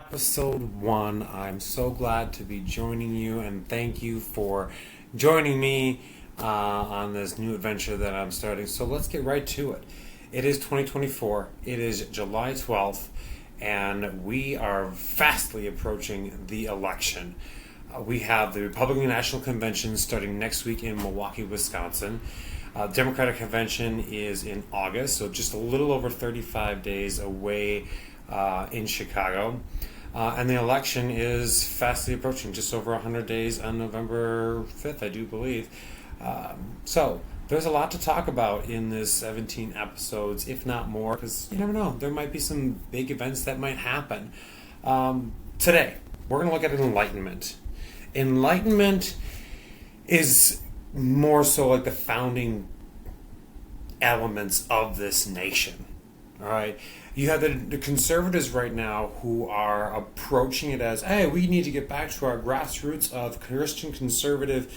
Episode 1. I'm so glad to be joining you, and thank you for joining me on this new adventure that I'm starting. So let's get right to it. It is 2024, it is July 12th, and we are fastly approaching the election. We have the Republican National Convention starting next week in Milwaukee, Wisconsin. Democratic Convention is in August, so just a little over 35 days away in Chicago. And the election is fastly approaching, just over 100 days on November 5th, I do believe. So there's a lot to talk about in this 17 episodes, if not more, because you never know. There might be some big events that might happen. Today, we're going to look at Enlightenment. Enlightenment is more so like the founding elements of this nation. All right. You have the conservatives right now who are approaching it as, hey, we need to get back to our grassroots of Christian conservative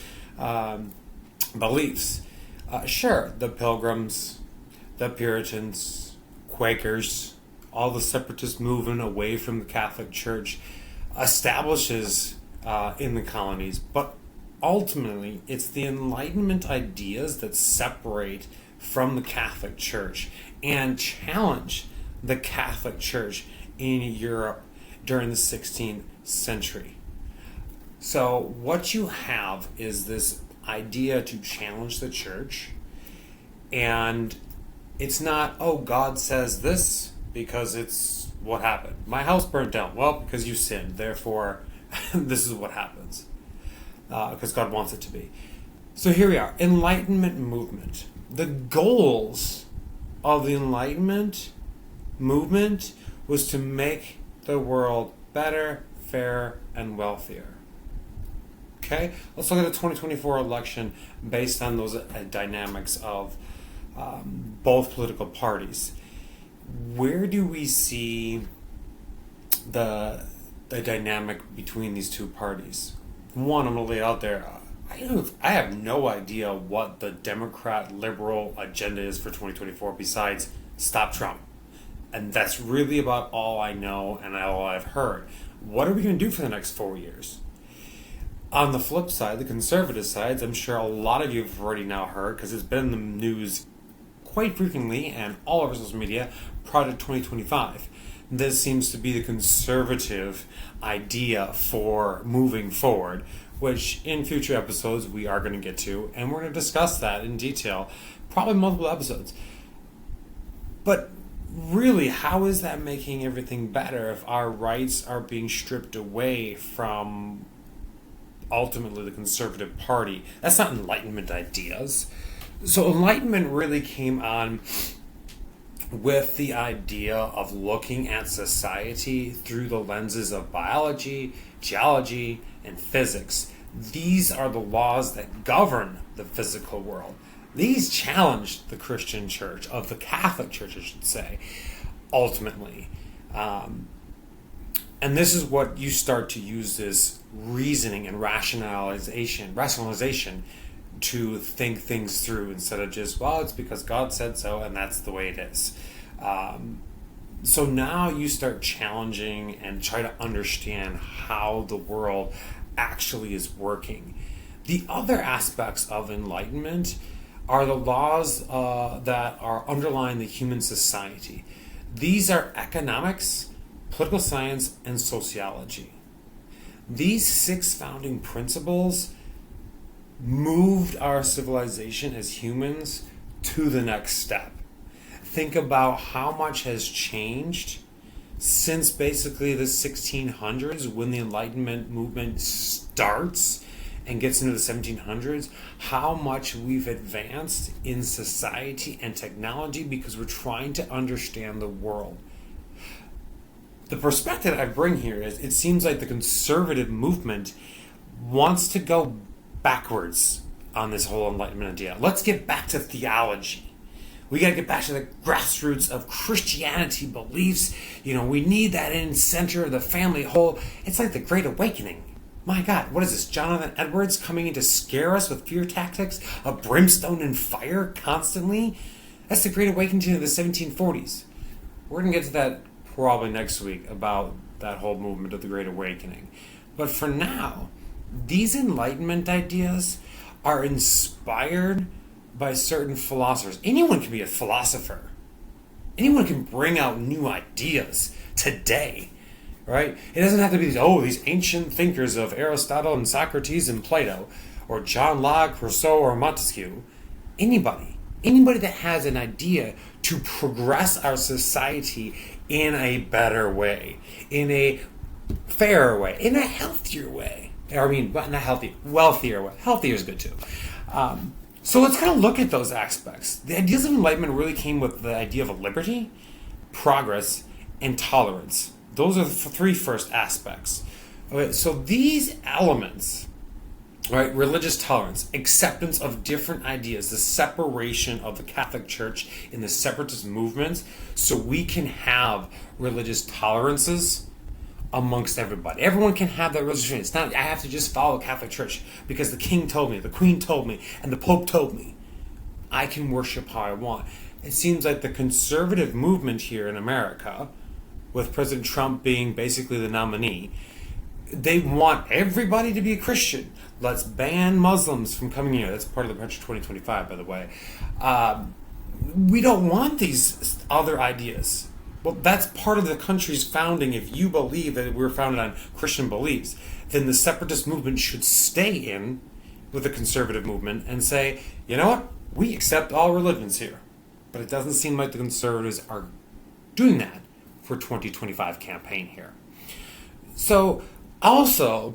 beliefs. Sure, the Pilgrims, the Puritans, Quakers, all the separatist movement away from the Catholic Church establishes in the colonies, but ultimately it's the Enlightenment ideas that separate from the Catholic Church and challenge the Catholic Church in Europe during the 16th century. So what you have is this idea to challenge the church, and it's not, oh, God says this because it's what happened. My house burned down. Well, because you sinned, therefore this is what happens. Because God wants it to be. So here we are, Enlightenment movement. The goals of the Enlightenment movement was to make the world better, fairer, and wealthier. Okay, let's look at the 2024 election based on those dynamics of both political parties. Where do we see the dynamic between these two parties? One, I'm going to lay out there. I have no idea what the Democrat liberal agenda is for 2024 besides stop Trump. And that's really about all I know and all I've heard. What are we going to do for the next 4 years? On the flip side, the conservative sides, I'm sure a lot of you have already now heard, because it's been in the news quite frequently and all over social media, Project 2025. This seems to be the conservative idea for moving forward, which in future episodes we are going to get to, and we're going to discuss that in detail, probably multiple episodes. But really, how is that making everything better if our rights are being stripped away from ultimately the conservative party? That's not Enlightenment ideas. So Enlightenment really came on with the idea of looking at society through the lenses of biology, geology, and physics. These are the laws that govern the physical world. These challenged the Christian church, of the Catholic Church, I should say, ultimately. And this is what you start to use this reasoning and rationalization to think things through instead of just, well, it's because God said so and that's the way it is. So now you start challenging and try to understand how the world actually is working. The other aspects of Enlightenment are the laws that are underlying the human society. These are economics, political science, and sociology. These 6 founding principles moved our civilization as humans to the next step. Think about how much has changed since basically the 1600s, when the Enlightenment movement starts and gets into the 1700s, how much we've advanced in society and technology because we're trying to understand the world. The perspective I bring here is, it seems like the conservative movement wants to go backwards on this whole Enlightenment idea. Let's get back to theology. We got to get back to the grassroots of Christianity beliefs. We need that in center of the family whole. It's like the Great Awakening. My God, what is this? Jonathan Edwards coming in to scare us with fear tactics of brimstone and fire constantly? That's the Great Awakening of the 1740s. We're going to get to that probably next week about that whole movement of the Great Awakening. But for now, these Enlightenment ideas are inspired by certain philosophers. Anyone can be a philosopher. Anyone can bring out new ideas today, right? It doesn't have to be these ancient thinkers of Aristotle and Socrates and Plato, or John Locke, Rousseau, or Montesquieu. Anybody that has an idea to progress our society in a better way, in a fairer way, in a healthier way. Not healthy, wealthier way. Healthier is good too. So let's kind of look at those aspects. The ideas of Enlightenment really came with the idea of liberty, progress, and tolerance. Those are the three first aspects. Okay, so these elements, right, religious tolerance, acceptance of different ideas, the separation of the Catholic Church in the separatist movements, so we can have religious tolerances amongst everybody. Everyone can have that religious faith. It's not, I have to just follow Catholic Church because the king told me, the queen told me, and the Pope told me. I can worship how I want. It seems like the conservative movement here in America, with President Trump being basically the nominee, they want everybody to be a Christian. Let's ban Muslims from coming here. That's part of the Budget 2025, by the way. We don't want these other ideas. Well, that's part of the country's founding. If you believe that we're founded on Christian beliefs, then the separatist movement should stay in with the conservative movement and say, you know what? We accept all religions here. But it doesn't seem like the conservatives are doing that for 2025 campaign here. So, also,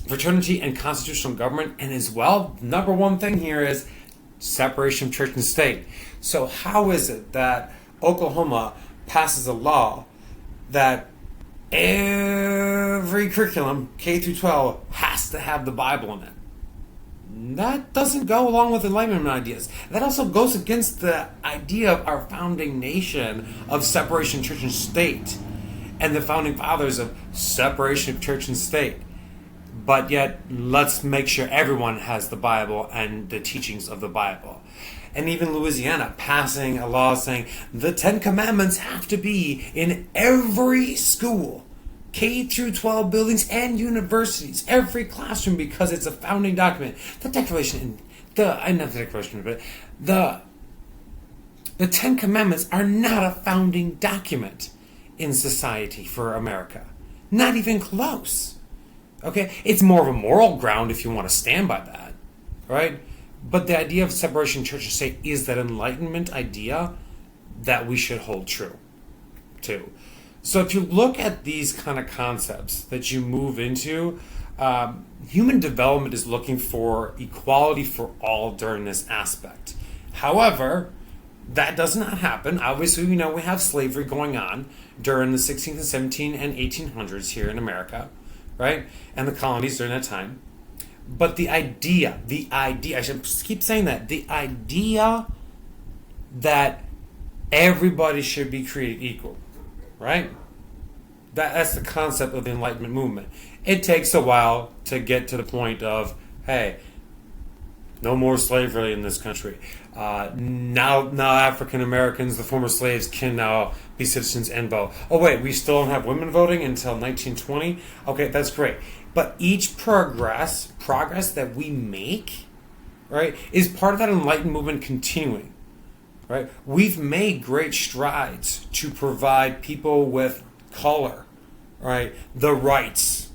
fraternity and constitutional government, and as well, number one thing here is separation of church and state. So how is it that Oklahoma passes a law that every curriculum, K through 12, has to have the Bible in it? That doesn't go along with Enlightenment ideas. That also goes against the idea of our founding nation of separation of church and state and the founding fathers of separation of church and state. But yet, let's make sure everyone has the Bible and the teachings of the Bible. And even Louisiana passing a law saying the 10 Commandments have to be in every school, K through 12 buildings and universities, every classroom, because it's a founding document. The 10 Commandments are not a founding document in society for America. Not even close. Okay? It's more of a moral ground if you want to stand by that, right? But the idea of separation of church and state is that Enlightenment idea that we should hold true to. So if you look at these kind of concepts that you move into, human development is looking for equality for all during this aspect. However, that does not happen. Obviously, we know we have slavery going on during the 16th and 17th and 1800s here in America, right? And the colonies during that time. But the idea, I should keep saying that, the idea that everybody should be created equal, right? That's the concept of the Enlightenment movement. It takes a while to get to the point of, hey, no more slavery in this country. Now African Americans, the former slaves, can now be citizens and vote. Oh wait, we still don't have women voting until 1920? Okay, that's great. But each progress that we make, right, is part of that Enlightened movement continuing, right? We've made great strides to provide people with color, right, the rights,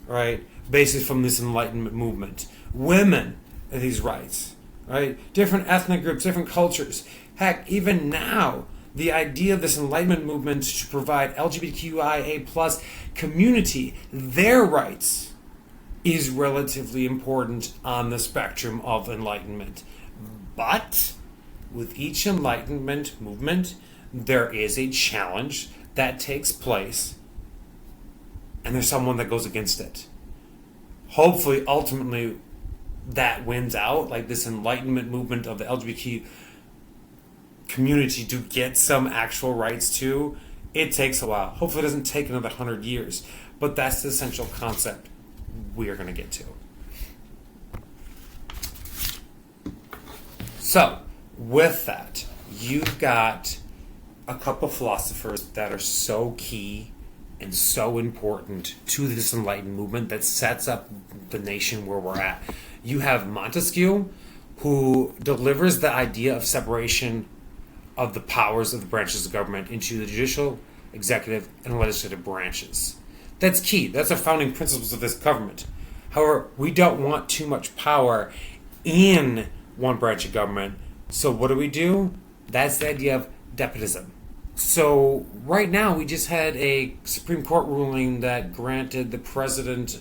right, basically from this Enlightenment movement. Women, these rights, right? Different ethnic groups, different cultures. Heck, even now, the idea of this Enlightenment movement to provide LGBTQIA plus community their rights is relatively important on the spectrum of Enlightenment. But with each Enlightenment movement, there is a challenge that takes place, and there's someone that goes against it. Hopefully, ultimately, that wins out, like this Enlightenment movement of the LGBT community to get some actual rights to. It takes a while. Hopefully it doesn't take another 100 years. But that's the essential concept we are going to get to. So, with that, you've got a couple philosophers that are so key and so important to this Enlightenment movement that sets up the nation where we're at. You have Montesquieu, who delivers the idea of separation of the powers of the branches of government into the judicial, executive, and legislative branches. That's key. That's the founding principles of this government. However, we don't want too much power in one branch of government. So what do? That's the idea of despotism. So right now we just had a Supreme Court ruling that granted the president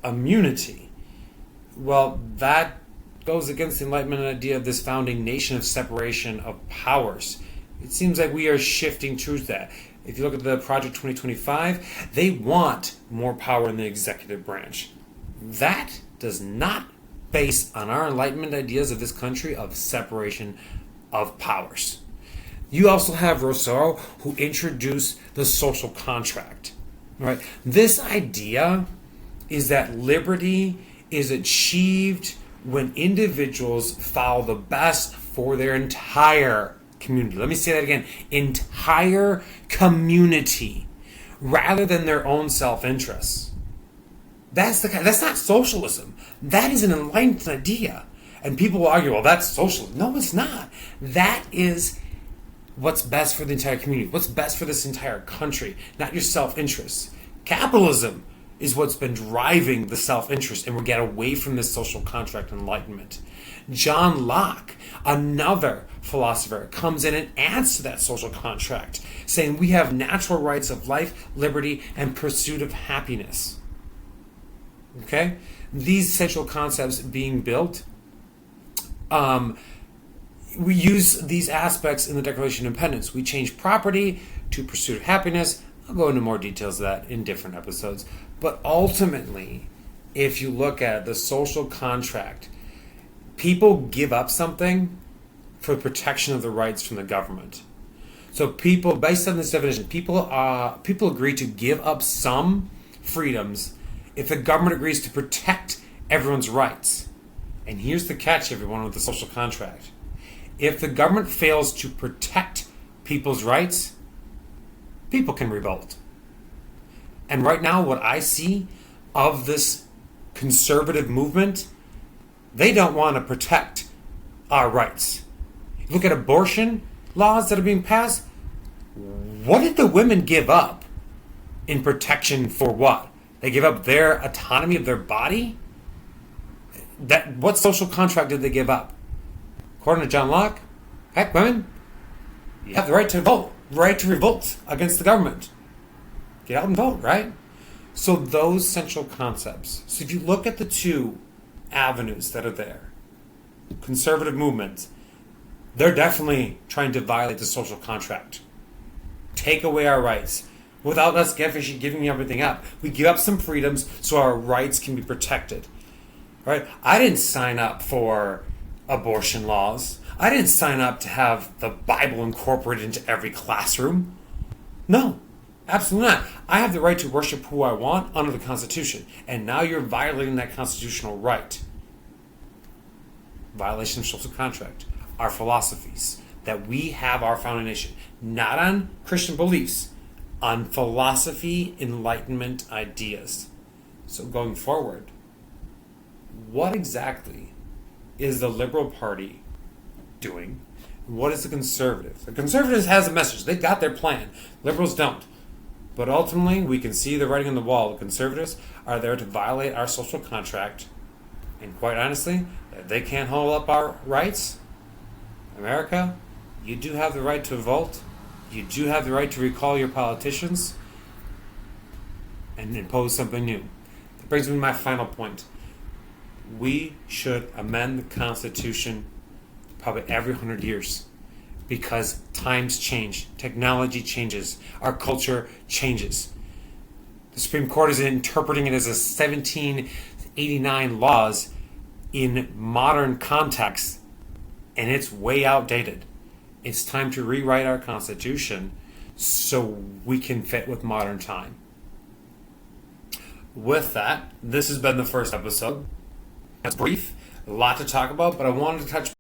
immunity. Well, that goes against the Enlightenment idea of this founding nation of separation of powers. It seems like we are shifting towards that. If you look at the Project 2025, they want more power in the executive branch. That does not base on our Enlightenment ideas of this country of separation of powers. You also have Rousseau, who introduced the social contract. Right? This idea is that liberty is achieved when individuals follow the best for their entire community. Let me say that again. Entire community, rather than their own self-interests. That's not socialism. That is an enlightened idea. And people will argue, well, that's socialism. No, it's not. That is what's best for the entire community, what's best for this entire country, not your self-interests. Capitalism is what's been driving the self-interest, and we'll get away from this social contract enlightenment. John Locke, another philosopher, comes in and adds to that social contract, saying we have natural rights of life, liberty, and pursuit of happiness. Okay? These essential concepts being built, we use these aspects in the Declaration of Independence. We change property to pursuit of happiness. I'll go into more details of that in different episodes. But ultimately, if you look at the social contract, people give up something for the protection of the rights from the government. So people, based on this definition, people agree to give up some freedoms if the government agrees to protect everyone's rights. And here's the catch, everyone, with the social contract. If the government fails to protect people's rights, people can revolt. And right now, what I see of this conservative movement, they don't want to protect our rights. Look at abortion laws that are being passed. What did the women give up in protection for what? They give up their autonomy of their body? What social contract did they give up? According to John Locke, heck, women, you have the right to vote, right to revolt against the government. Get out and vote, right? So those central concepts. So if you look at the two avenues that are there, conservative movements, they're definitely trying to violate the social contract. Take away our rights without us giving everything up. We give up some freedoms so our rights can be protected. Right? I didn't sign up for abortion laws. I didn't sign up to have the Bible incorporated into every classroom. No, absolutely not. I have the right to worship who I want under the Constitution. And now you're violating that constitutional right. Violation of social contract. Our philosophies. That we have our founding nation. Not on Christian beliefs. On philosophy, enlightenment ideas. So going forward, what exactly is the Liberal Party doing? What is the Conservative? The Conservatives has a message. They've got their plan. Liberals don't. But ultimately, we can see the writing on the wall. The Conservatives are there to violate our social contract. And quite honestly, if they can't hold up our rights, America, you do have the right to vote. You do have the right to recall your politicians and impose something new. That brings me to my final point. We should amend the Constitution probably every 100 years because times change, technology changes, our culture changes. The Supreme Court is interpreting it as a 1789 laws in modern context, and it's way outdated. It's time to rewrite our Constitution so we can fit with modern time. With that, this has been the first episode. It's brief, a lot to talk about, but I wanted to touch